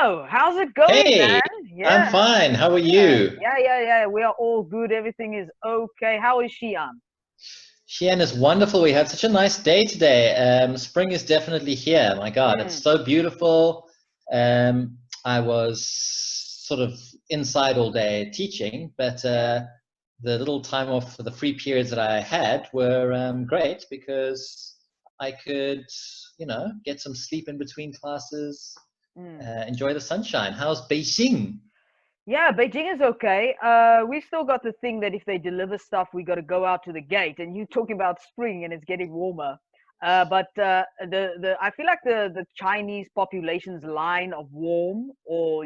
Deano, how's it going, man? Hey, I'm Yeah, fine. How are yeah, you? yeah. We are all good. Everything is okay. How is Xi'an? Xi'an is wonderful. We had such a nice day today. Spring is definitely here. My God, it's Mm, so beautiful. I was sort of inside all day teaching, but yeah. the little time off for the free periods that I had were great because I could, get some sleep in between classes, Mm. enjoy the sunshine. How's Beijing? Yeah, Beijing is okay. We still got the thing that if they deliver stuff, we got to go out to the gate. And you talking about spring and it's getting warmer. But the I feel like the Chinese population's line of warm or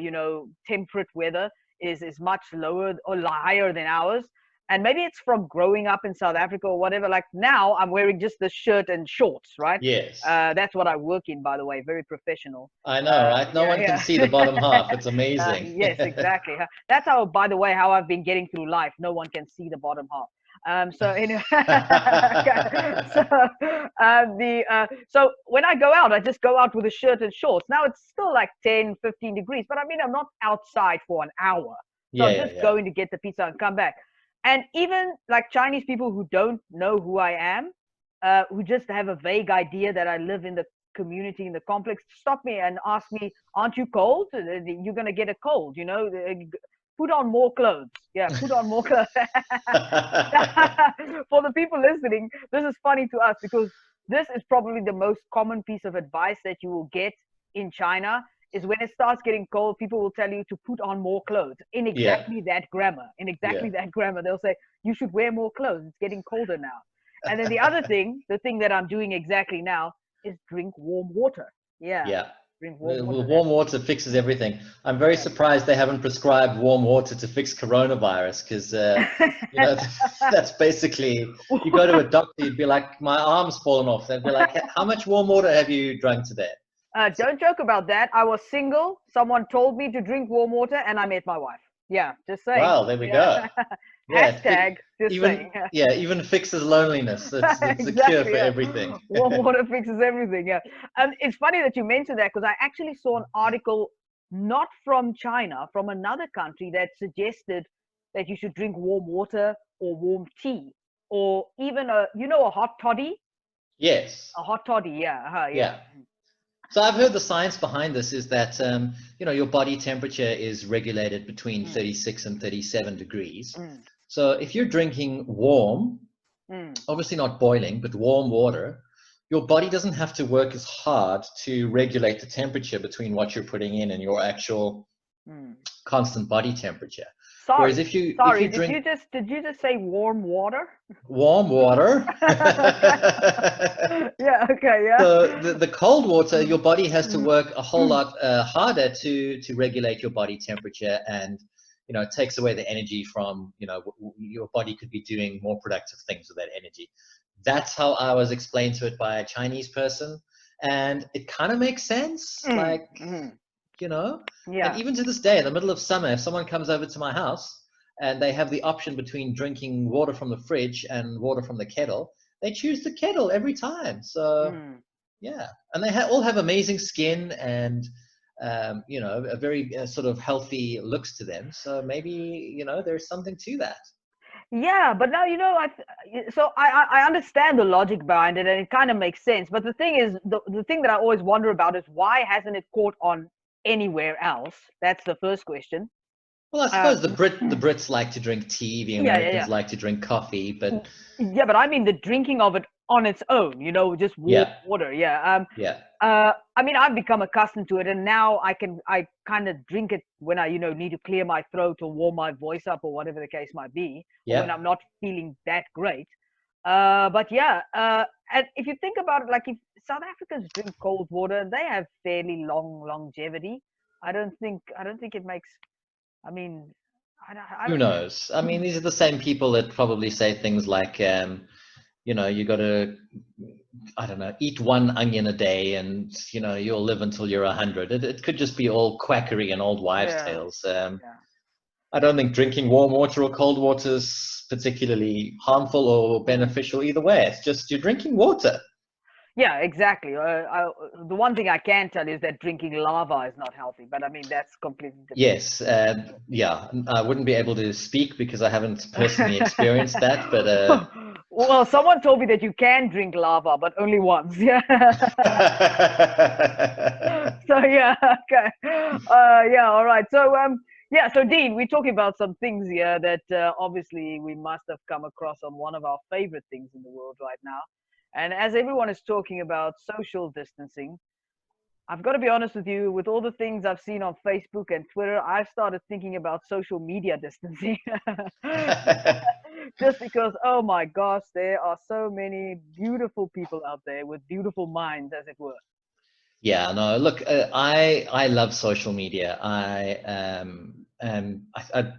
temperate weather is much lower or higher than ours. And maybe it's from growing up in South Africa or whatever. Like now, I'm wearing just the shirt and shorts, right? Yes. That's what I work in, by the way. Very professional. I know, right? No one can Yeah, see the bottom half. yeah. It's amazing. Yes, exactly. That's how, by the way, how I've been getting through life. No one can see the bottom half. So anyway, so so when I go out, I just go out with a shirt and shorts. Now it's still like 10, 15 degrees, but I mean, I'm not outside for an hour. So Yeah, I'm yeah, just yeah. going to get the pizza and come back. And even like Chinese people who don't know who I am, who just have a vague idea that I live in the community in the complex, stop me and ask me, "Aren't you cold? You're gonna get a cold, Put on more clothes. Yeah, put on more clothes." For the people listening, this is funny to us because this is probably the most common piece of advice that you will get in China. Is when it starts getting cold, people will tell you to put on more clothes in Yeah, exactly that grammar. In yeah. exactly that grammar, they'll say you should wear more clothes. It's getting colder now. And then the other thing, the thing that I'm doing exactly now is drink warm water. Yeah, Yeah. drink warm The water. warm water fixes everything. I'm very Yeah. surprised they haven't prescribed warm water to fix coronavirus because, you know, that's basically, you go to a doctor, you'd be like, my arm's fallen off. They'd be like, how much warm water have you drunk today? So, Don't joke about that. I was single. Someone told me to drink warm water, and I met my wife. Yeah, just saying. wow, there we Yeah. go. Yeah, Hashtag just saying. even fixes loneliness. It's a cure Exactly. for Yeah. everything. Warm water fixes everything. Yeah. And it's funny that you mentioned that because I actually saw an article not from China, from another country that suggested that you should drink warm water or warm tea or even a hot toddy. Yes. A hot toddy. Yeah. Yeah. Yeah. So I've heard the science behind this is that your body temperature is regulated between Mm, 36 and 37 degrees. mm, So if you're drinking warm, mm, obviously not boiling, but warm water, your body doesn't have to work as hard to regulate the temperature between what you're putting in and your actual mm. constant body temperature. Whereas Sorry, if sorry. you Did you drink just did you just say warm water? warm water, Okay. Yeah. Okay. Yeah. so the cold water, your body has to Mm, work a whole mm, lot harder to regulate your body temperature, and it takes away the energy from your body could be doing more productive things with that energy. That's how I was explained to it by a Chinese person, and it kind of makes sense. mm, Like mm. you know, and Yeah. even to this day, in the middle of summer, if someone comes over to my house and they have the option between drinking water from the fridge and water from the kettle, they choose the kettle every time. So Mm. yeah, and they all have amazing skin and a very sort of healthy looks to them. So maybe there's something to that. Yeah, but now I understand the logic behind it, and it kind of makes sense. But the thing is, the thing that I always wonder about is why hasn't it caught on anywhere else? That's the first question. Well, I Uh, suppose the Brits like to drink tea, the yeah, yeah, Americans yeah. like to drink coffee, but Yeah, but I mean the drinking of it on its own, just warm yeah, water. Yeah. yeah, I mean, I've become accustomed to it, and now I kind of drink it when I, need to clear my throat or warm my voice up or whatever the case might be, or when yeah, I'm not feeling that great. But yeah, and if you think about it, like if South Africans drink cold water, they have fairly long longevity. I don't think it makes. I mean, I who don't. knows? I mean, these are the same people that probably say things like, you got to, I don't know, eat one onion a day and, you'll live until you're 100. It could just be all quackery and old wives' Yeah, tales. yeah. I don't think drinking warm water or cold water is particularly harmful or Mm. beneficial either way. It's just you're drinking water. Yeah, exactly. The one thing I can tell you is that drinking lava is not healthy, but I mean that's completely Yes, yeah, I wouldn't be able to speak because I haven't personally experienced that, but different. Well, someone told me that you can drink lava, but only once. Yeah. So yeah, okay. Yeah, all right. So yeah. So Dean, we're talking about some things here that obviously we must have come across on one of our favorite things in the world right now. And as everyone is talking about social distancing, I've got to be honest with you, with all the things I've seen on Facebook and Twitter, I've started thinking about social media distancing. Just because, oh my gosh, there are so many beautiful people out there with beautiful minds, as it were. Yeah, no, look, I love social media. I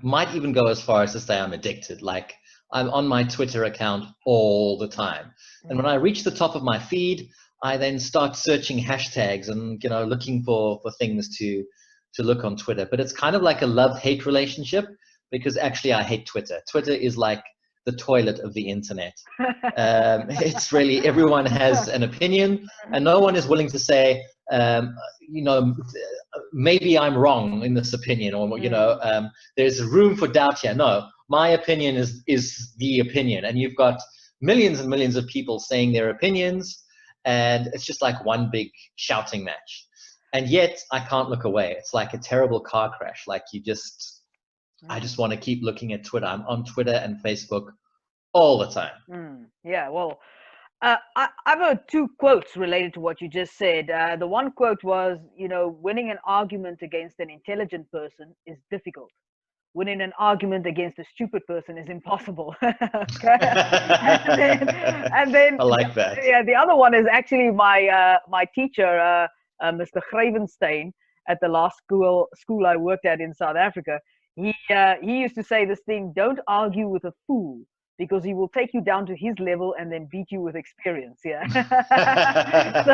might even go as far as to say I'm addicted. Like I'm on my Twitter account all the time, and when I Mm. reach the top of my feed, I then start searching hashtags and looking for things to look on Twitter. But it's kind of like a love-hate relationship because actually I hate Twitter. Twitter is like the toilet of the internet. It's really everyone has an opinion, and no one is willing to say, um, maybe I'm wrong in this opinion, or Mm. there's room for doubt here. No, my opinion is the opinion, and you've got millions and millions of people saying their opinions, and it's just like one big shouting match. And yet I can't look away. It's like a terrible car crash. Like I just Mm. want to keep looking at Twitter. I'm on Twitter and Facebook all the time. Yeah, well, I've heard two quotes related to what you just said. The one quote was, winning an argument against an intelligent person is difficult. Winning an argument against a stupid person is impossible. Okay, and then I like that. yeah, the other one is actually my teacher, Mr. Gravenstein, at the last school I worked at in South Africa. He used to say this thing: "Don't argue with a fool." Because he will take you down to his level and then beat you with experience. Yeah. so,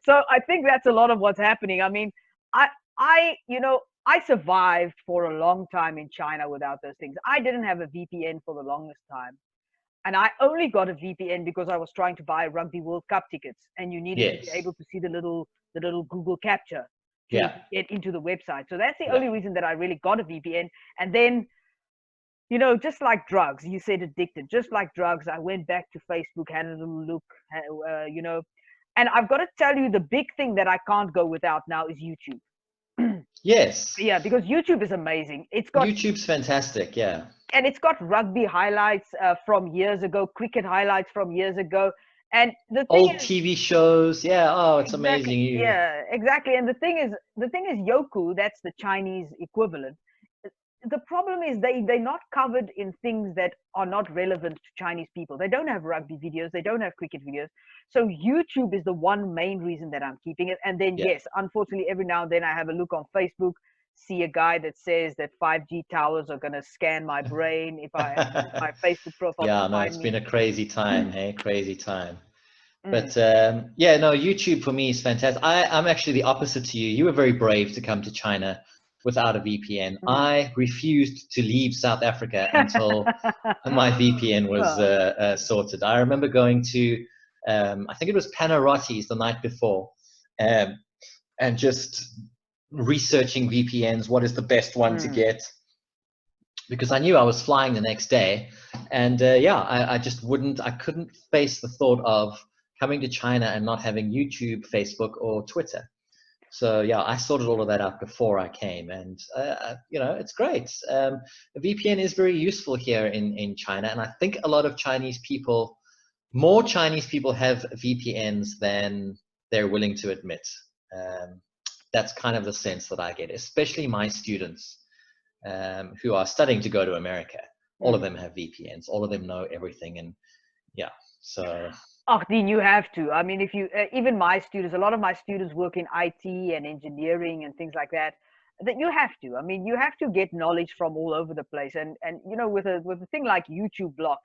so I think that's a lot of what's happening. I mean, I, I survived for a long time in China without those things. I didn't have a VPN for the longest time. And I only got a VPN because I was trying to buy Rugby World Cup tickets, and you needed to be Yes. able to see the little Google capture to Yeah. get into the website. So that's the Yeah. only reason that I really got a VPN. And then just like drugs, you said addicted, just like drugs, I went back to Facebook, had a little look, and I've got to tell you, the big thing that I can't go without now is YouTube. Yes. Yeah, because YouTube is amazing. YouTube's fantastic. Yeah. It's got rugby highlights from years ago, cricket highlights from years ago, and the thing Old is, TV shows. Yeah. Oh, it's exactly, amazing. You. yeah, exactly. And the thing is Yoku, that's the Chinese equivalent. The problem is they're not covered in things that are not relevant to Chinese people. They don't have rugby videos, they don't have cricket videos. So YouTube is the one main reason that I'm keeping it. And then Yeah. yes, unfortunately, every now and then I have a look on Facebook, see a guy that says that 5G towers are going to scan my brain if my Facebook profile to Yeah. No, find it's been me. a crazy time. Hey, crazy time. Mm, But yeah, no, YouTube for me is fantastic. I'm actually the opposite to you. You were very brave to come to China without a VPN. mm. I refused to leave South Africa until my VPN was Oh, sorted. I remember going to, I think it was Panarottis the night before, um, and just researching VPNs. What is the best one to mm. get? Because I knew I was flying the next day, and yeah, I just wouldn't. I couldn't face the thought of coming to China and not having YouTube, Facebook, or Twitter. So yeah, I sorted all of that out before I came, and it's great. The VPN is very useful here in China, and I think a lot of Chinese people, more Chinese people, have VPNs than they're willing to admit. Um, that's kind of the sense that I get, especially my students who are studying to go to America. All of Mm. them have VPNs. All of them know everything, and yeah. So Oh, Dean, you have to. I mean, if you even my students, a lot of my students work in IT and engineering and things like that. That you have to. I mean, you have to get knowledge from all over the place. And with a thing like YouTube Block,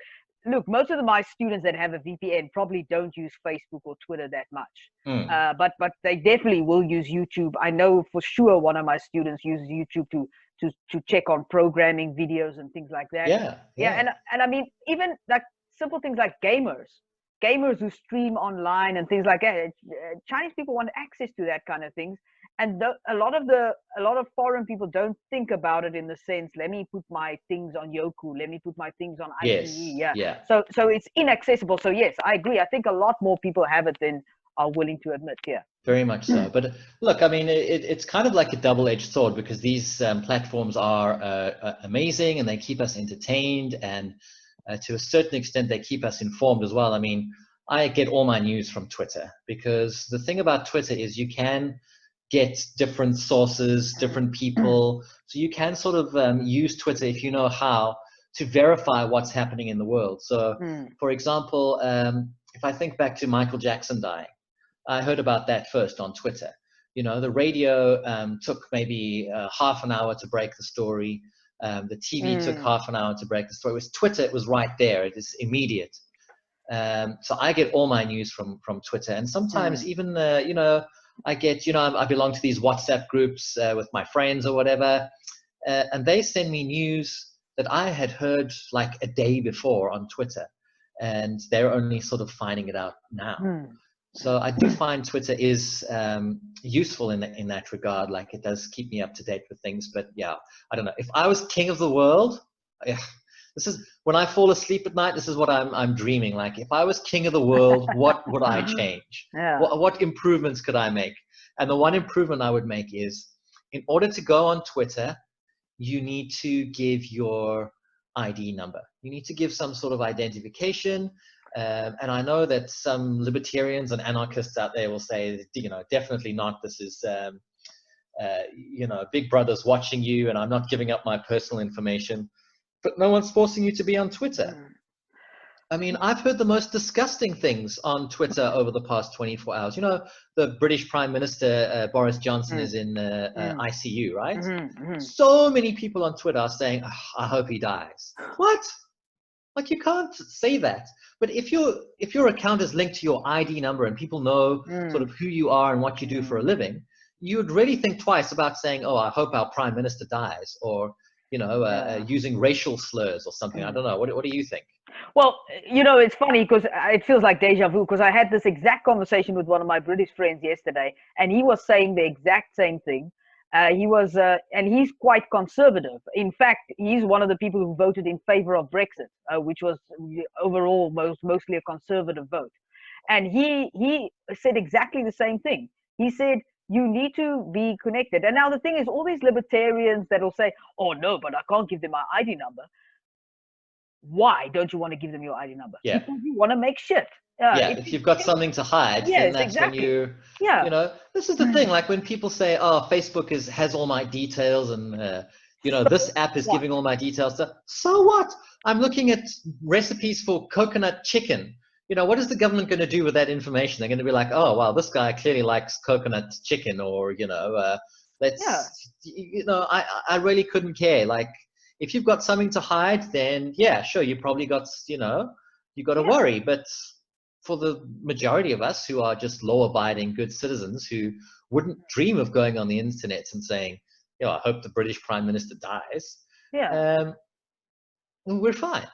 look, most of my students that have a VPN probably don't use Facebook or Twitter that much. mm, But they definitely will use YouTube. I know for sure one of my students uses YouTube to check on programming videos and things like that. yeah, Yeah, yeah. and I mean even like simple things like gamers. gamers who stream online and things like that. Chinese people want access to that kind of things, and a lot of foreign people don't think about it in the sense, let me put my things on Yoku, let me put my things on iQIYI. Yes. Yeah. Yeah. So it's inaccessible. So yes, I agree. I think a lot more people have it than are willing to admit. Yeah. Very much so. But look, I mean, it's kind of like a double-edged sword, because these platforms are amazing and they keep us entertained, and to a certain extent, they keep us informed as well. I mean, I get all my news from Twitter, because the thing about Twitter is you can get different sources, different people. So you can sort of use Twitter, if you know how, to verify what's happening in the world. So, for example, if I think back to Michael Jackson dying, I heard about that first on Twitter. You know, the radio took maybe half an hour to break the story. The TV took half an hour to break the story. It was Twitter, it was right there. It is immediate. So I get all my news from Twitter. And sometimes even, you know, I get, you know, I belong to these WhatsApp groups with my friends or whatever. And they send me news that I had heard like a day before on Twitter. And they're only sort of finding it out now. So I do find Twitter is useful in that regard. Like, it does keep me up to date with things. But yeah, I don't know. If I was king of the world, this is when I fall asleep at night. This is what I'm dreaming. Like, if I was king of the world, what would I change? Yeah. What improvements could I make? And the one improvement I would make is, in order to go on Twitter, you need to give your ID number. You need to give some sort of identification. And I know that some libertarians and anarchists out there will say, you know, definitely not. This is, you know, Big Brother's watching you, and I'm not giving up my personal information. But no one's forcing you to be on Twitter. I mean, I've heard the most disgusting things on Twitter over the past 24 hours. You know, the British Prime Minister, Boris Johnson, is in ICU, right? So many people on Twitter are saying, oh, I hope he dies. What? Like, you can't say that. But if your account is linked to your ID number and people know sort of who you are and what you do for a living, you would really think twice about saying, oh, I hope our Prime Minister dies, or, you know, using racial slurs or something. I don't know. What do you think? Well, you know, it's funny because it feels like deja vu, because I had this exact conversation with one of my British friends yesterday, and he was saying the exact same thing. He was, and he's quite conservative. In fact, he's one of the people who voted in favor of Brexit, which was overall mostly a conservative vote. And he said exactly the same thing. He said, you need to be connected. And now the thing is, all these libertarians that will say, oh no, but I can't give them my ID number. Why don't you want to give them your ID number? Yeah. Because you want to make shit. If you've got something to hide, then that's exactly. when you know, this is the thing. Like, when people say, oh, Facebook has all my details, and, you know, this app is giving all my details. So what? I'm looking at recipes for coconut chicken. You know, what is the government going to do with that information? They're going to be like, oh, wow, this guy clearly likes coconut chicken, or, you know, you know, I really couldn't care. Like, if you've got something to hide, then yeah, sure, you probably got, you know, you got to worry. But for the majority of us who are just law-abiding good citizens who wouldn't dream of going on the internet and saying, you know, I hope the British Prime Minister dies, we're fine.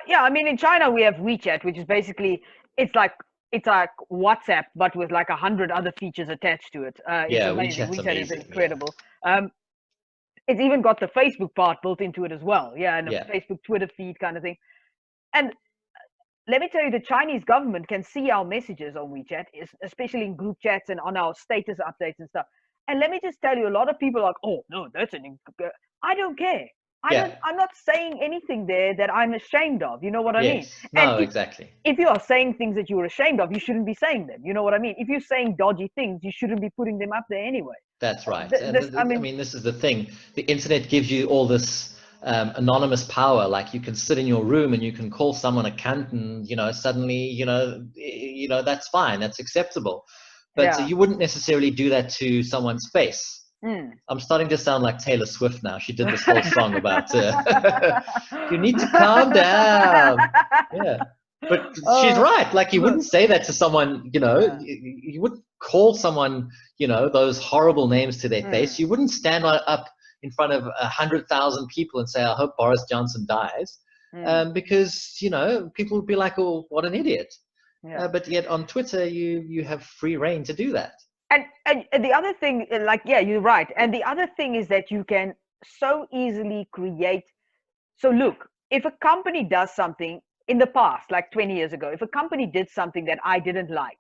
Yeah, I mean, in China we have WeChat, which is basically, it's like WhatsApp, but with like 100 other features attached to it. It's amazing. WeChat is incredible. Yeah. It's even got the Facebook part built into it as well. Yeah, and a Facebook Twitter feed kind of thing. And let me tell you, the Chinese government can see our messages on WeChat, especially in group chats and on our status updates and stuff. And let me just tell you, a lot of people are like, oh, no, I don't care. I'm not saying anything there that I'm ashamed of. You know what I mean? No, exactly. If you are saying things that you're ashamed of, you shouldn't be saying them. You know what I mean? If you're saying dodgy things, you shouldn't be putting them up there anyway. That's right. I mean, this is the thing. The internet gives you all this anonymous power. Like, you can sit in your room and you can call someone a cunt, and, you know, suddenly, you know, that's fine. That's acceptable. But you wouldn't necessarily do that to someone's face. I'm starting to sound like Taylor Swift now. She did this whole song about you need to calm down. Yeah. But she's right. Like, you wouldn't say that to someone, you know, you wouldn't call someone, you know, those horrible names to their face. You wouldn't stand up in front of 100,000 people and say, I hope Boris Johnson dies. Mm. because, you know, people would be like, oh, what an idiot. Yeah. But yet on Twitter, you have free reign to do that. And the other thing, like, yeah, you're right. And the other thing is that you can so easily create. So look, if a company does something in the past, like 20 years ago, if a company did something that I didn't like,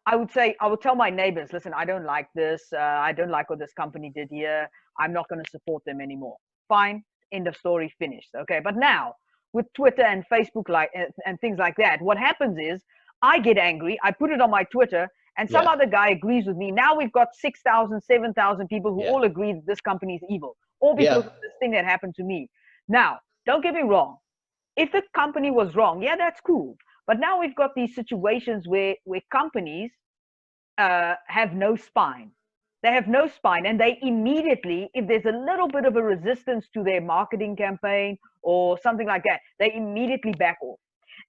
I would say, I would tell my neighbors, listen, I don't like this. I don't like what this company did here. I'm not going to support them anymore. Fine. End of story, finished. Okay. But now with Twitter and Facebook, like, and things like that, what happens is I get angry. I put it on my Twitter and some Yeah, other guy agrees with me. Now we've got 6,000, 7,000 people who yeah, all agree that this company is evil, all because yeah, of this thing that happened to me. Now, don't get me wrong. If the company was wrong, yeah, that's cool. But now we've got these situations where companies have no spine. They have no spine, and they immediately, if there's a little bit of a resistance to their marketing campaign or something like that, they immediately back off.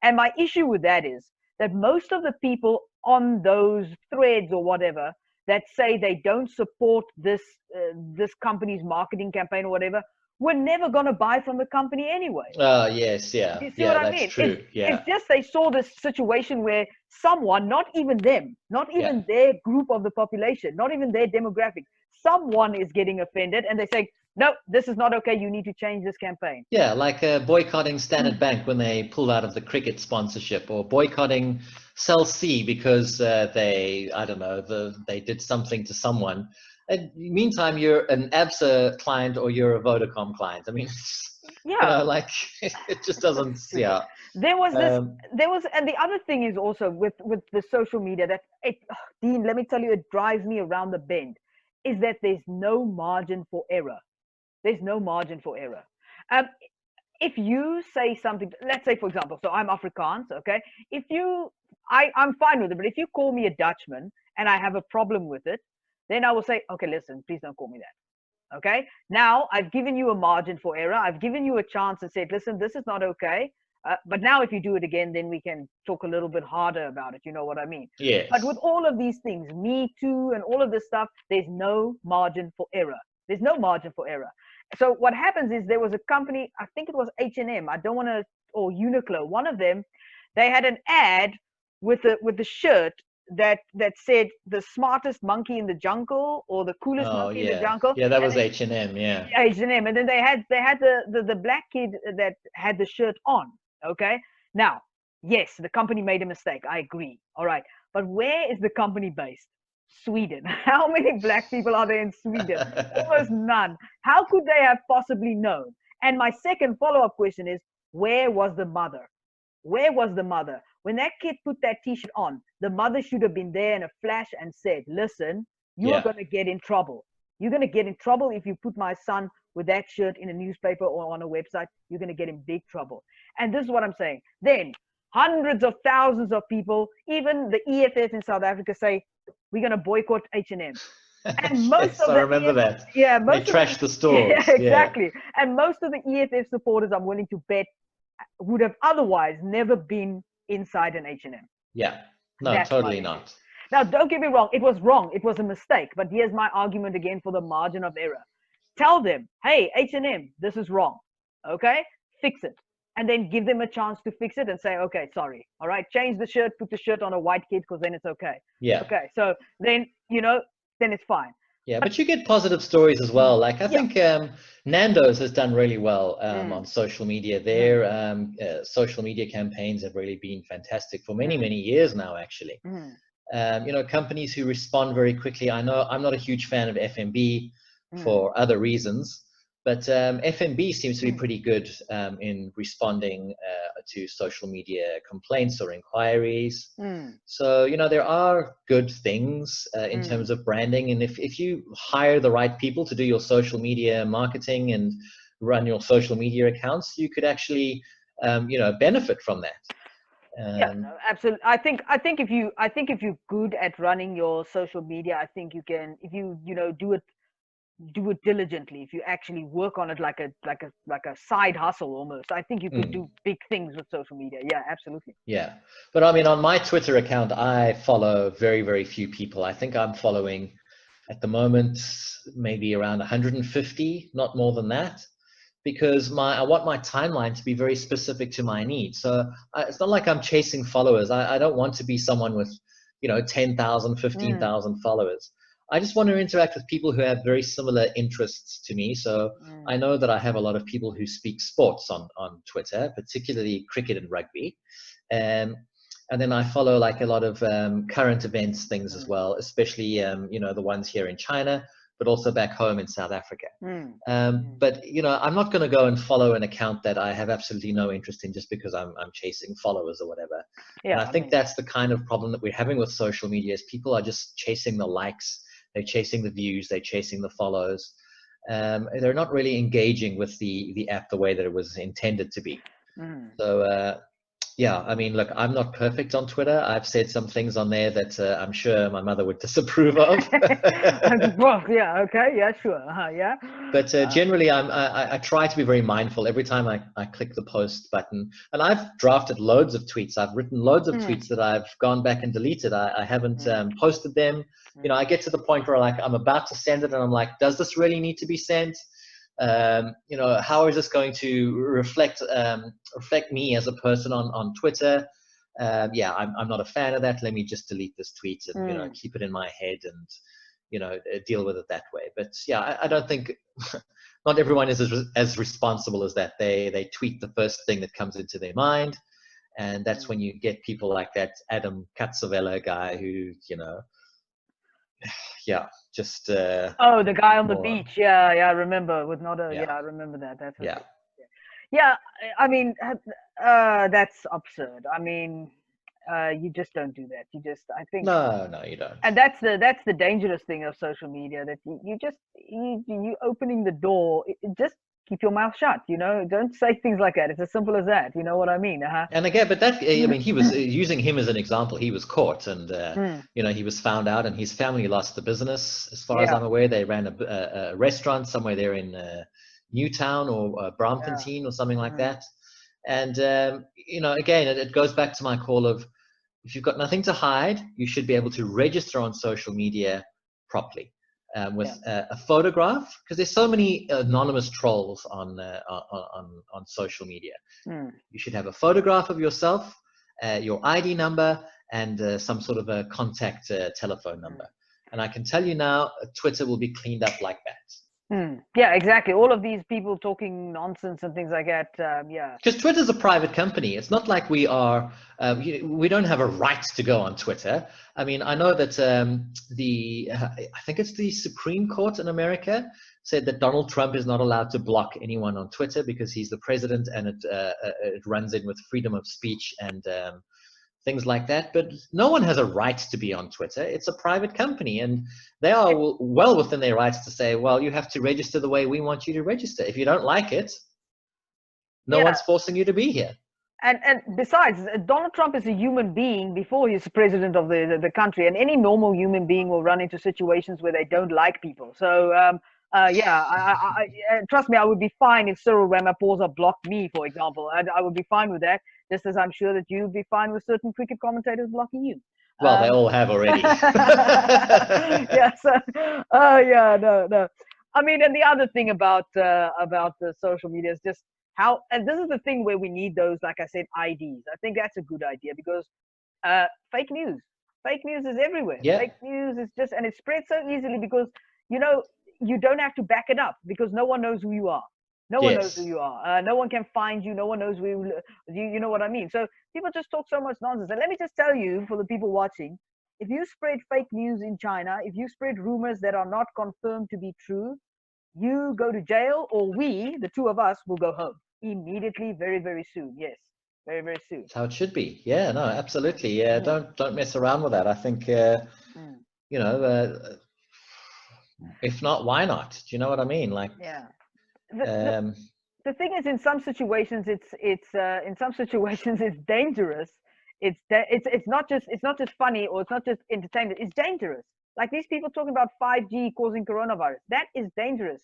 And my issue with that is that most of the people on those threads or whatever that say they don't support this company's marketing campaign or whatever, we're never going to buy from the company anyway. yes, yeah, You see what yeah, I that's mean? It's true. Yeah, it's just they saw this situation where someone, not even them, not yeah. even their group of the population, not even their demographic, someone is getting offended, and they say, "No, this is not okay. You need to change this campaign." Yeah, like boycotting Standard Bank when they pulled out of the cricket sponsorship, or boycotting Cell C because I don't know, they did something to someone. Meantime, you're an ABSA client or you're a Vodacom client. I mean, you Yeah, know, like it just doesn't. stupid. Yeah, There was this. um, There was, and the other thing is also with the social media that Dean, let me tell you, it drives me around the bend. Is that there's no margin for error. There's no margin for error. Um, if you say something, let's say for example, so I'm Afrikaans, okay? If you, I'm fine with it, but if you call me a Dutchman and I have a problem with it, then I will say, okay, listen, please don't call me that. Okay? Now I've given you a margin for error. I've given you a chance and said, listen, this is not okay. But now if you do it again, then we can talk a little bit harder about it. You know what I mean? But with yes, all of these things, Me Too and all of this stuff, there's no margin for error. There's no margin for error. So what happens is there was a company, I think it was H&M, I don't want to, or Uniqlo, one of them, they had an ad with the shirt that said the smartest monkey in the jungle or the coolest oh monkey in the yeah, jungle, yeah, that and was then H&M. Yeah, H&M, and then they had the black kid that had the shirt on. Okay, now yes, the company made a mistake. I agree. All right, but where is the company based? Sweden. How many black people are there in Sweden? Almost none. How could they have possibly known? And my second follow-up question is, where was the mother? Where was the mother? When that kid put that t-shirt on, the mother should have been there in a flash and said, listen, you are yeah. going to get in trouble. You're going to get in trouble if you put my son with that shirt in a newspaper or on a website. You're going to get in big trouble. And this is what I'm saying. Then hundreds of thousands of people, even the EFF in South Africa, say, we're going to boycott H&M. And most Yes, of I the remember that. yeah, They most of the trashed the yeah, stores. Yeah, exactly. And most of the EFF supporters, I'm willing to bet, would have otherwise never been inside an H&M. yeah. No, That's my totally issue. not. Now, don't get me wrong. It was wrong. It was a mistake. But here's my argument again for the margin of error. Tell them, hey, H&M, this is wrong. Okay? Fix it. And then give them a chance to fix it and say, okay, sorry. All right, change the shirt, put the shirt on a white kid because then it's okay. Yeah. Okay, so then, then it's fine. Yeah, But but you get positive stories as well. Like I yeah. think Nando's has done really well on Mm, social media. mm, Their social media campaigns have really been fantastic for many, mm, many years now, actually. mm, Companies who respond very quickly. I know I'm not a huge fan of FMB mm, for other reasons, but FMB seems to be mm, pretty good in responding to social media complaints or inquiries. mm, So, there are good things in mm. terms of branding. And if you hire the right people to do your social media marketing and run your social media accounts, you could actually, benefit from that. Yeah, Um, no, absolutely. I think if you're good at running your social media, I think you can, if you do it diligently, if you actually work on it like a side hustle almost, I think you could mm. do big things with social media. Yeah, absolutely. Yeah. But I mean, on my Twitter account, I follow very, very few people. I think I'm following at the moment maybe around 150, not more than that. because I want my timeline to be very specific to my needs. So it's not like I'm chasing followers. I don't want to be someone with, 10,000, fifteen Mm, thousand followers. I just want to interact with people who have very similar interests to me. So mm, I know that I have a lot of people who speak sports on Twitter, particularly cricket and rugby. Um, and then I follow like a lot of current events things as mm, well, especially the ones here in China, but also back home in South Africa. mm, mm. But I'm not going to go and follow an account that I have absolutely no interest in just because I'm chasing followers or whatever. And Yeah, I I think mean, that's the kind of problem that we're having with social media is people are just chasing the likes, they're chasing the views, they're chasing the follows. They're not really engaging with the app the way that it was intended to be. mm. So yeah, I mean, look, I'm not perfect on Twitter. I've said some things on there that I'm sure my mother would disapprove of. Well, yeah, okay, yeah, sure, yeah. But Uh, generally, I try to be very mindful every time I click the post button. And I've drafted loads of tweets. I've written loads of mm, tweets that I've gone back and deleted. I haven't mm, posted them. I mm, get to the point where like I'm about to send it, and I'm like, does this really need to be sent? How is this going to reflect me as a person on Twitter? Yeah, I'm not a fan of that. Let me just delete this tweet and mm. keep it in my head and deal with it that way. But yeah, I don't think not everyone is as responsible as that. They tweet the first thing that comes into their mind, and that's when you get people like that Adam Katsavela guy who yeah, just Oh, the guy on the moron. beach. Yeah, yeah, I remember. With not a, Yeah, yeah, I remember that. That's yeah. okay. Yeah, I mean, that's absurd. I mean, you just don't do that. You just, I think, No, no, you don't. and that's the dangerous thing of social media, that you just you opening the door. Just keep your mouth shut. Don't say things like that. It's as simple as that. You know what I mean? And again, but that, I mean, he was using him as an example. He was caught and, Mm, he was found out and his family lost the business. As far as yeah, I'm aware, they ran a restaurant somewhere there in Newtown or yeah, Braamfontein or something like mm, that. And, again, it goes back to my call of if you've got nothing to hide, you should be able to register on social media properly. With yeah, a photograph, because there's so many anonymous trolls on social media. mm. You should have a photograph of yourself, your ID number, and some sort of a contact telephone Mm. number. And I can tell you now, Twitter will be cleaned up like that. Yeah, exactly. All of these people talking nonsense and things like that. Yeah, Because Twitter's a private company. It's not like we don't have a right to go on Twitter. I mean, I know that I think it's the Supreme Court in America said that Donald Trump is not allowed to block anyone on Twitter because he's the president and it runs in with freedom of speech and things like that. But no one has a right to be on Twitter. It's a private company, and they are well within their rights to say, well, you have to register the way we want you to register. If you don't like it, no yeah. one's forcing you to be here. And besides, Donald Trump is a human being before he's president of the country, and any normal human being will run into situations where they don't like people. So yeah, trust me, I would be fine if Cyril Ramaphosa blocked me, for example. I would be fine with that, just as I'm sure that you'd be fine with certain cricket commentators blocking you. Well, they all have already. Yeah. So, yeah, no, no. I mean, and the other thing about the social media is just how, and this is the thing where we need those, like I said, IDs. I think that's a good idea because fake news, fake news is everywhere. Yeah. Fake news is just, and it spreads so easily because you know you don't have to back it up because no one knows who you are. No one knows who Yes. you are. No one can find you. No one knows who you know what I mean. So people just talk so much nonsense. And let me just tell you, for the people watching, if you spread fake news in China, if you spread rumors that are not confirmed to be true, you go to jail, or we, the two of us, will go home immediately, very, very soon. Yes, very, very soon. That's how it should be. Yeah, no, absolutely. Yeah, Mm, don't mess around with that. I think mm, you know, if not, why not? Do you know what I mean? Like, yeah. The, the um, the thing is, in some situations, it's in some situations it's dangerous. It's not just funny, or it's not just entertainment. It's dangerous. Like these people talking about 5G causing coronavirus. That is dangerous.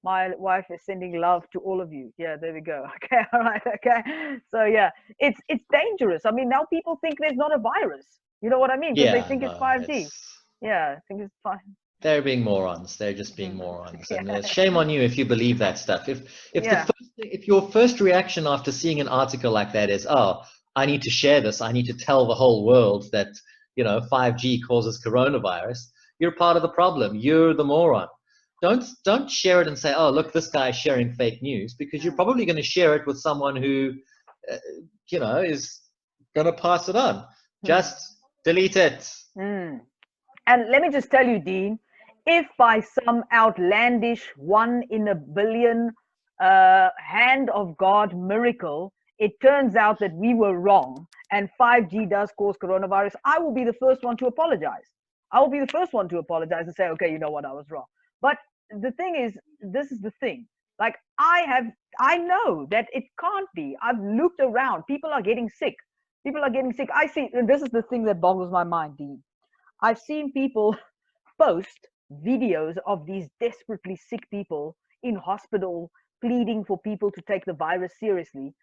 My wife is sending love to all of you. Yeah, there we go. Okay, all right, okay. So yeah, it's dangerous. I mean, now people think there's not a virus. You know what I mean? Because they yeah, think it's no, 5G. it's Yeah, I think it's fine. They're being morons. They're just being morons, and Yeah. shame on you if you believe that stuff. Yeah. If your first reaction after seeing an article like that is, oh, I need to share this, I need to tell the whole world that 5G causes coronavirus, you're part of the problem. You're the moron. Don't share it and say, oh, look, this guy's sharing fake news, because you're probably going to share it with someone who, is going to pass it on. Just delete it. And let me just tell you, Dean, if by some outlandish 1 in a billion hand of God miracle, it turns out that we were wrong and 5G does cause coronavirus, I will be the first one to apologize. I will be the first one to apologize and say, okay, you know what, I was wrong. But the thing is, this is the thing. Like, I know that it can't be. I've looked around. People are getting sick. People are getting sick. I see, and this is the thing that boggles my mind, Dean. I've seen people post videos of these desperately sick people in hospital pleading for people to take the virus seriously.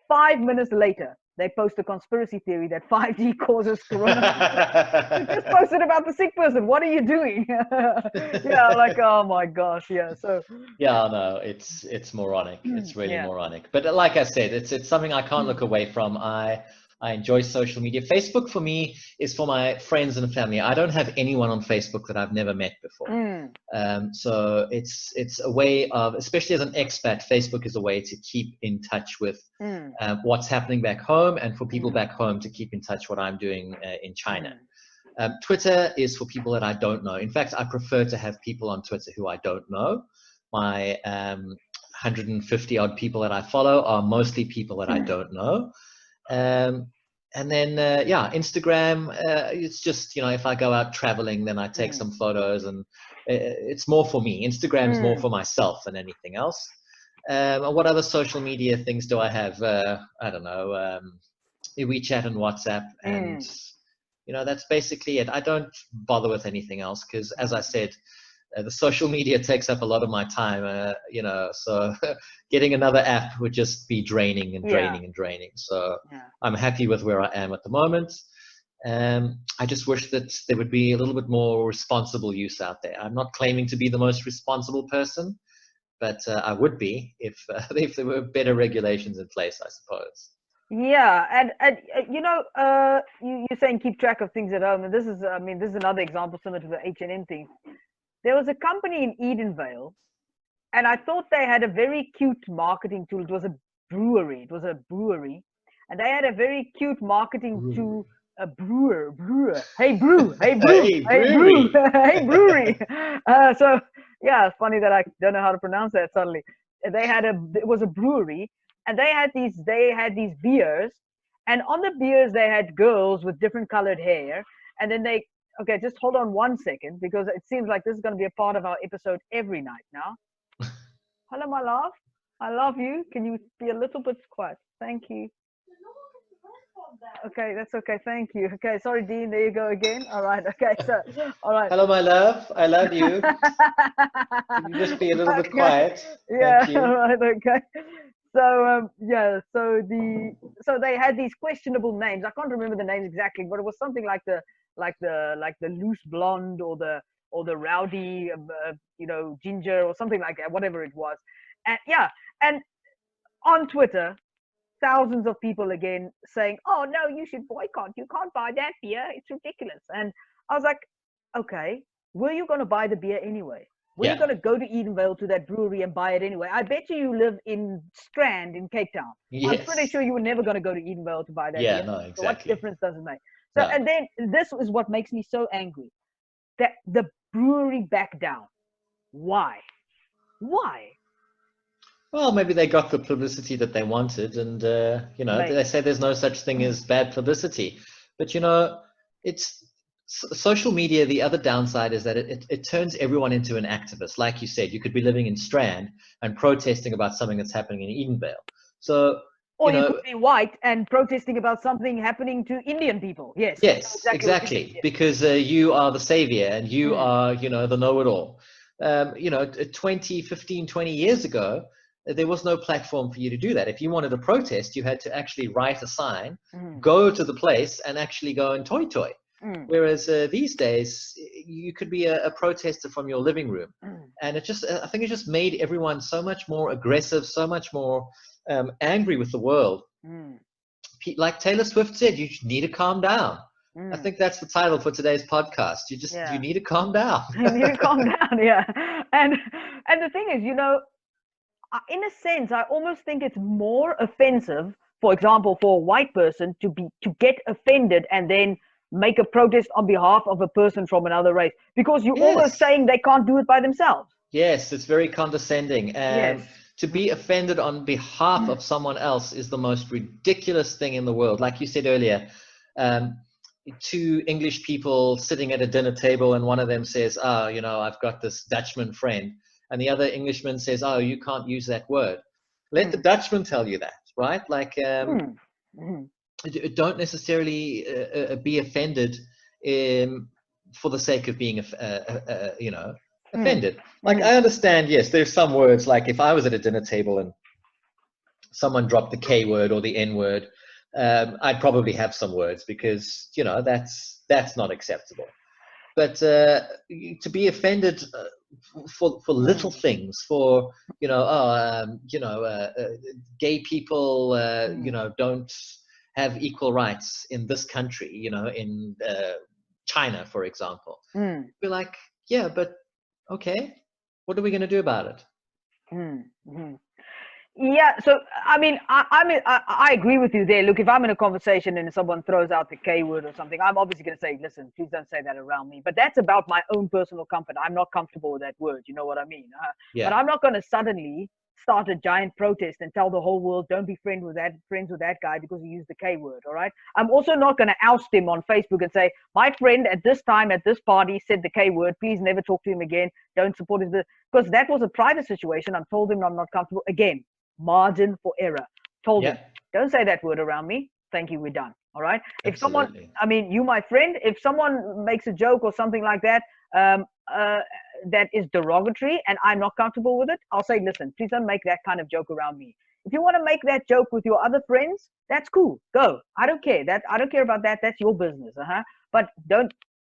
5 minutes later, they post a conspiracy theory that 5G causes coronavirus. You just posted about the sick person. What are you doing? Yeah, like, oh my gosh, yeah. So yeah, no, it's moronic. It's really yeah. moronic. But like I said, it's something I can't look away from. I enjoy social media. Facebook for me is for my friends and family. I don't have anyone on Facebook that I've never met before. So it's a way of, especially as an expat, Facebook is a way to keep in touch with what's happening back home, and for people back home to keep in touch what I'm doing in China. Twitter is for people that I don't know. In fact, I prefer to have people on Twitter who I don't know. My 150 odd people that I follow are mostly people that I don't know. And then, Instagram, it's just, if I go out traveling, then I take some photos, and it's more for me. Instagram's more for myself than anything else. What other social media things do I have? I don't know, WeChat and WhatsApp, and that's basically it. I don't bother with anything else because, as I said, the social media takes up a lot of my time, so getting another app would just be draining and draining and draining. So I'm happy with where I am at the moment. I just wish that there would be a little bit more responsible use out there. I'm not claiming to be the most responsible person, but I would be if there were better regulations in place, I suppose. Yeah, and you're saying keep track of things at home, and this is another example similar to the H&M thing. There was a company in Edenvale, and I thought they had a very cute marketing tool. It was a brewery. And they had a very cute marketing tool. A brewer. Hey brew, hey brew, hey brew, hey brewery. So yeah, it's funny that I don't know how to pronounce that suddenly. It was a brewery, and they had these beers, and on the beers they had girls with different colored hair, and then okay, just hold on 1 second, because it seems like this is going to be a part of our episode every night now. Hello, my love. I love you. Can you be a little bit quiet? Thank you. Okay, that's okay. Thank you. Okay, sorry, Dean. There you go again. All right. Okay, so, all right. Hello, my love. I love you. Can you just be a little bit quiet? Yeah. Thank you. All right. Okay. So so they had these questionable names. I can't remember the names exactly, but it was something like the loose blonde, or the rowdy ginger, or something like that, whatever it was. And on Twitter, thousands of people again saying, oh no, you should boycott, you can't buy that beer, it's ridiculous. And I was like, okay, were you going to buy the beer anyway? Were you going to go to Edenvale to that brewery and buy it anyway? I bet you live in Strand in Cape Town. Yes. I'm pretty sure you were never going to go to Edenvale to buy that beer. No, exactly. So what difference does it make? So, and then this is what makes me so angry, that the brewery backed down. Why? Well, maybe they got the publicity that they wanted, and they say there's no such thing as bad publicity. But it's social media. The other downside is that it turns everyone into an activist. Like you said, you could be living in Strand and protesting about something that's happening in Edenvale. So, or you could be white and protesting about something happening to Indian people. Yes. Yes, exactly. Because you are the savior, and you are, the know-it-all. 15, 20 years ago, there was no platform for you to do that. If you wanted to protest, you had to actually write a sign, go to the place, and actually go and toy. Whereas these days, you could be a protester from your living room. Mm, And I think it just made everyone so much more aggressive, so much more angry with the world. mm, Like Taylor Swift said, you need to calm down. I mm. think that's the title for today's podcast. You Yeah. need to calm down. You need to calm down. Yeah. And the thing is, in a sense, I almost think it's more offensive, for example, for a white person to get offended and then make a protest on behalf of a person from another race, because you're almost Yes. saying they can't do it by themselves. Yes, it's very condescending. Yes. To be offended on behalf of someone else is the most ridiculous thing in the world. Like you said earlier, um, two English people sitting at a dinner table, and one of them says, "Oh, I've got this Dutchman friend," and the other Englishman says, "Oh, you can't use that word." Let the Mm, Dutchman tell you that, right? Like, mm, mm, don't necessarily be offended for the sake of being, mm, offended. Like, mm, I understand, yes, there's some words, like if I was at a dinner table and someone dropped the K word or the N word, I'd probably have some words because, that's not acceptable. But to be offended for little mm, things, for gay people, mm, don't have equal rights in this country, in China, for example. mm, Be like, yeah, but okay, what are we going to do about it? mm, mm. Yeah, so I mean, I agree with you there. Look, if I'm in a conversation and someone throws out the K word or something, I'm obviously going to say, "Listen, please don't say that around me." But that's about my own personal comfort. I'm not comfortable with that word. You know what I mean? But Yeah, I'm not going to suddenly start a giant protest and tell the whole world, "Don't be friends with that guy because he used the K word." All right. I'm also not going to oust him on Facebook and say, "My friend at this time at this party said the K word. Please never talk to him again. Don't support his," because that was a private situation. I told him I'm not comfortable again. Margin for error. Told him, yeah, don't say that word around me. Thank you, we're done. All right. If someone, absolutely. I mean, you, my friend, if someone makes a joke or something like that, um, uh, that is derogatory and I'm not comfortable with it, I'll say, listen, please don't make that kind of joke around me. If you want to make that joke with your other friends, that's cool. Go. I don't care. I don't care about that. That's your business. But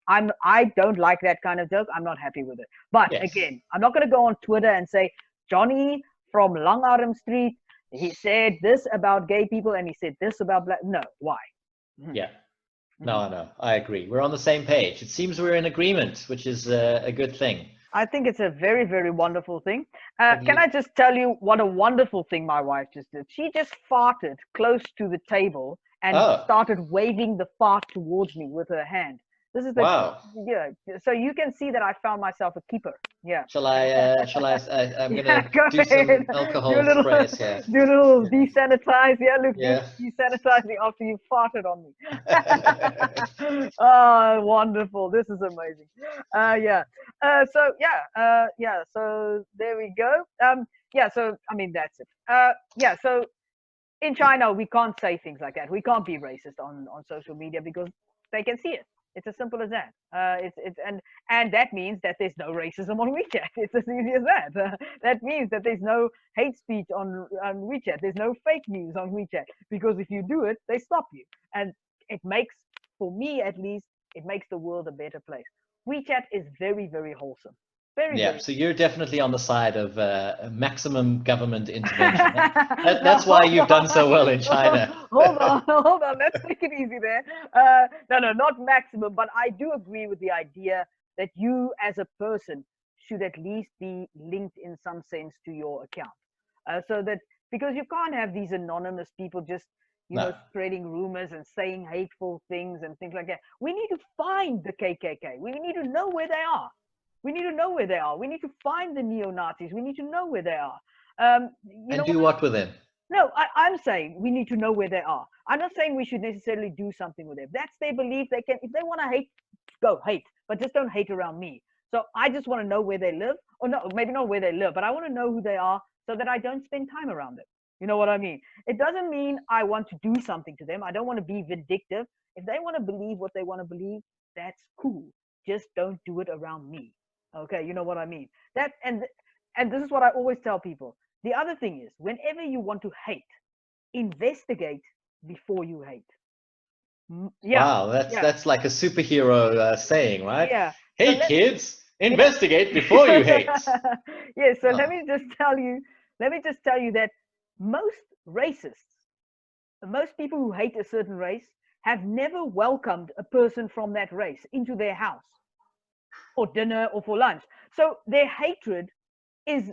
I don't like that kind of joke. I'm not happy with it. But Yes. again, I'm not going to go on Twitter and say, Johnny from Langarm Street, he said this about gay people and he said this about black. No, why? Yeah. Mm-hmm. No, I agree. We're on the same page. It seems we're in agreement, which is a good thing. I think it's a very, very wonderful thing. Have Can you? I just tell you what a wonderful thing my wife just did? She just farted close to the table and Oh, started waving the fart towards me with her hand. This is the, wow. yeah. So you can see that I found myself a keeper. Yeah. I'm Yeah, gonna go do ahead. some Do a alcohol little, sprays here. do a little desanitize. Yeah, look, you're Yeah. desanitizing after you farted on me. Oh, wonderful! This is amazing. Yeah. Yeah. So there we go. Yeah. So I mean, that's it. Yeah. So in China, we can't say things like that. We can't be racist on social media because they can see it. It's as simple as that. It's and that means that there's no racism on WeChat. It's as easy as that. That means that there's no hate speech on WeChat. There's no fake news on WeChat because if you do it, they stop you. And it makes, for me at least, it makes the world a better place. WeChat is very, very wholesome. Very, Yeah, very. so you're definitely on the side of maximum government intervention. That's why Hold you've done on, so well in China. hold on. Let's take it easy there. No, not maximum, but I do agree with the idea that you, as a person, should at least be linked in some sense to your account, so that because you can't have these anonymous people just No. spreading rumors and saying hateful things and things like that. We need to find the KKK. We need to know where they are. We need to know where they are. We need to find the neo Nazis. We need to know where they are. You And know what? do what with them? No, I'm saying we need to know where they are. I'm not saying we should necessarily do something with them. That's their belief. They can, if they want to hate, go hate, but just don't hate around me. So I just want to know where they live, or no, maybe not where they live, but I want to know who they are so that I don't spend time around them. You know what I mean? It doesn't mean I want to do something to them. I don't want to be vindictive. If they want to believe what they want to believe, that's cool. Just don't do it around me. Okay, you know what I mean? That and this is what I always tell people. The other thing is, whenever you want to hate, investigate before you hate. Yeah, Wow, that's yeah, that's like a superhero saying, right? yeah. So Hey kids, investigate before you hate. yes, so Oh, let me just tell you that most racists, most people who hate a certain race have never welcomed a person from that race into their house for dinner or for lunch. So their hatred is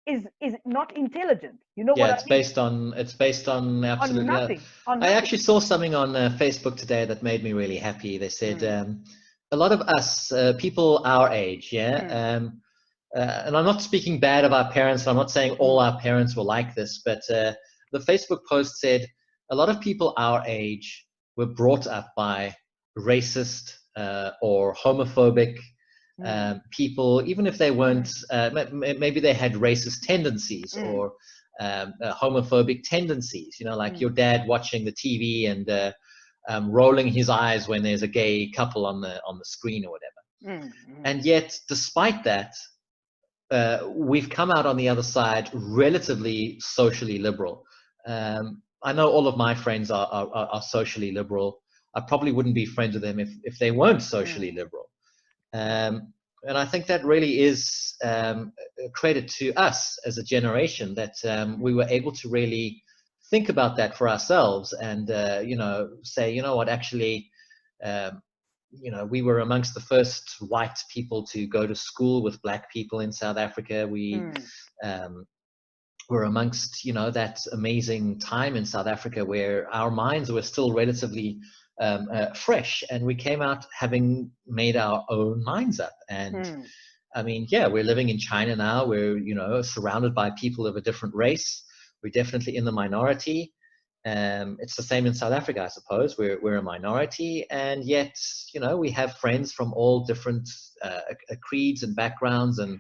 is not intelligent. You know yeah, what I mean? it's based on On absolutely. nothing, on I nothing. actually saw something on Facebook today that made me really happy. They said Mm, a lot of us people our age, yeah, mm, and I'm not speaking bad of our parents. I'm not saying all mm, our parents were like this, but the Facebook post said a lot of people our age were brought up by racist or homophobic mm, people, even if they weren't, mm, maybe they had racist tendencies mm, or homophobic tendencies. You know, like mm, your dad watching the TV and rolling his eyes when there's a gay couple on the screen or whatever. mm, mm, And yet, despite that, we've come out on the other side relatively socially liberal. I know all of my friends are socially liberal. I probably wouldn't be friends with them if they weren't socially mm, liberal. And I think that really is a credit to us as a generation that we were able to really think about that for ourselves and, say, you know what, actually, um, we were amongst the first white people to go to school with black people in South Africa. We mm, um, were amongst, that amazing time in South Africa where our minds were still relatively fresh, and we came out having made our own minds up. And mm, I mean, yeah, we're living in China now. We're, surrounded by people of a different race. We're definitely in the minority. It's the same in South Africa, I suppose. We're a minority, and yet, we have friends from all different creeds and backgrounds and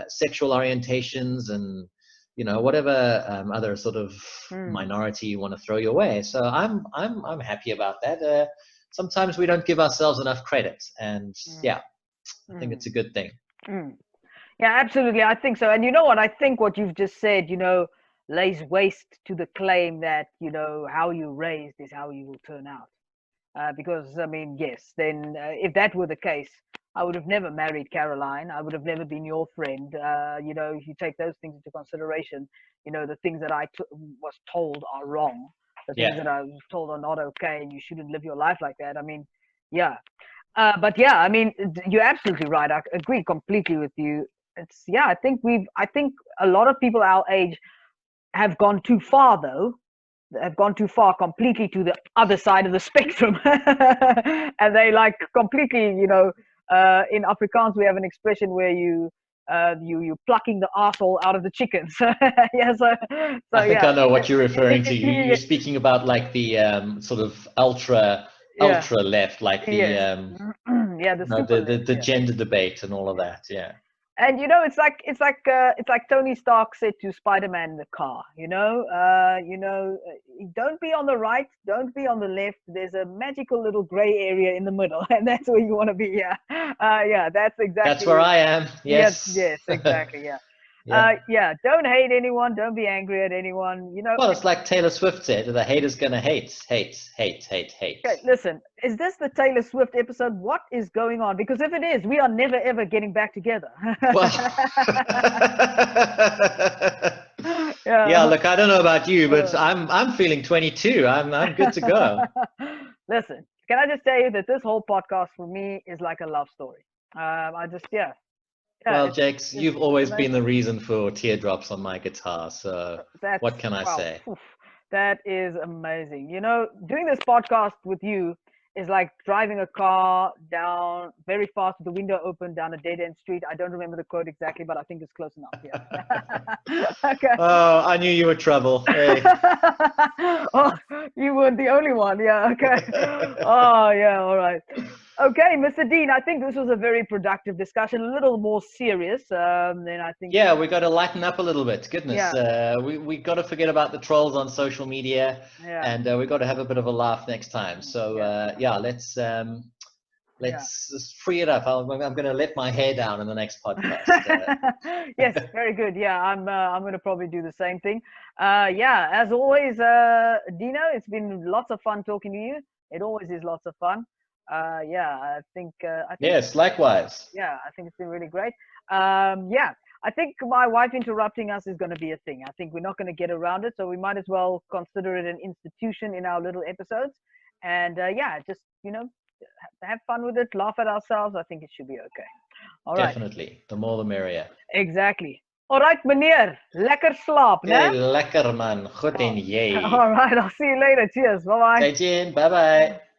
sexual orientations and whatever other sort of mm, minority you want to throw your way. So I'm happy about that. Sometimes we don't give ourselves enough credit, and mm, yeah, I think mm, it's a good thing. mm. Yeah, absolutely. I think so. And you know what? I think what you've just said, lays waste to the claim that, how you raised is how you will turn out. Because, I mean, yes, then if that were the case, I would have never married Caroline. I would have never been your friend. If you take those things into consideration, the things that was told are wrong. The things Yeah. that I was told are not okay, and you shouldn't live your life like that. I mean, yeah. But yeah, I mean, you're absolutely right. I agree completely with you. Yeah, I think a lot of people our age have gone too far, though. Have gone too far completely to the other side of the spectrum. And they like completely, in Afrikaans, we have an expression where you plucking the asshole out of the chickens. Yeah, so I think yeah. I know what you're referring to. You're Yeah, speaking about like the sort of yeah, ultra left, like the yes. Yeah, the super left, the yeah. gender debate and all of that. Yeah. And it's like Tony Stark said to Spider-Man in the car. Don't be on the right, don't be on the left. There's a magical little gray area in the middle, and that's where you want to be. Yeah, yeah, that's That's exactly. where I am. Yes, Yes. yes, exactly. Yeah, Yeah. yeah. Don't hate anyone. Don't be angry at anyone. Well, it's like Taylor Swift said, the haters gonna hate, hate, hate, hate, hate. Okay, listen. Is this the Taylor Swift episode? What is going on? Because if it is, we are never ever getting back together. Well, yeah, Yeah. look, I don't know about you, but Uh, I'm feeling 22. I'm good to go. Listen, can I just tell you that this whole podcast for me is like a love story. I just, yeah, yeah, Well, Jakes, you've it's always been amazing. the reason for teardrops on my guitar, so That's what can I wow, say? oof, that is amazing. Doing this podcast with you is like driving a car down very fast with the window open down a dead end street. I don't remember the quote exactly, but I think it's close enough. Yeah. Okay. Oh, I knew you were trouble. Hey. Oh, you weren't the only one. Yeah. Okay. Oh, yeah. All right. Okay, Mr. Dean, I think this was a very productive discussion, a little more serious than I think. Yeah, we got to lighten up a little bit. Goodness, Yeah. we got to forget about the trolls on social media, Yeah. and we got to have a bit of a laugh next time. So Yeah. yeah, Yeah. let's just free it up. I'm going to let my hair down in the next podcast. Yes, very good. Yeah, I'm going to probably do the same thing. Yeah, as always, Dino, it's been lots of fun talking to you. It always is lots of fun. Yeah, I think Yes, likewise. yeah, I think it's been really great. Yeah, I think my wife interrupting us is going to be a thing. I think we're not going to get around it, so we might as well consider it an institution in our little episodes. And yeah, just have fun with it, laugh at ourselves. I think it should be okay. All right, Definitely. The more the merrier. exactly. All right, meneer, lekker slaap, Hey, né? lekker man. Goed en Oh, jy. all right, I'll see you later. Cheers. Bye bye.再见. Bye bye.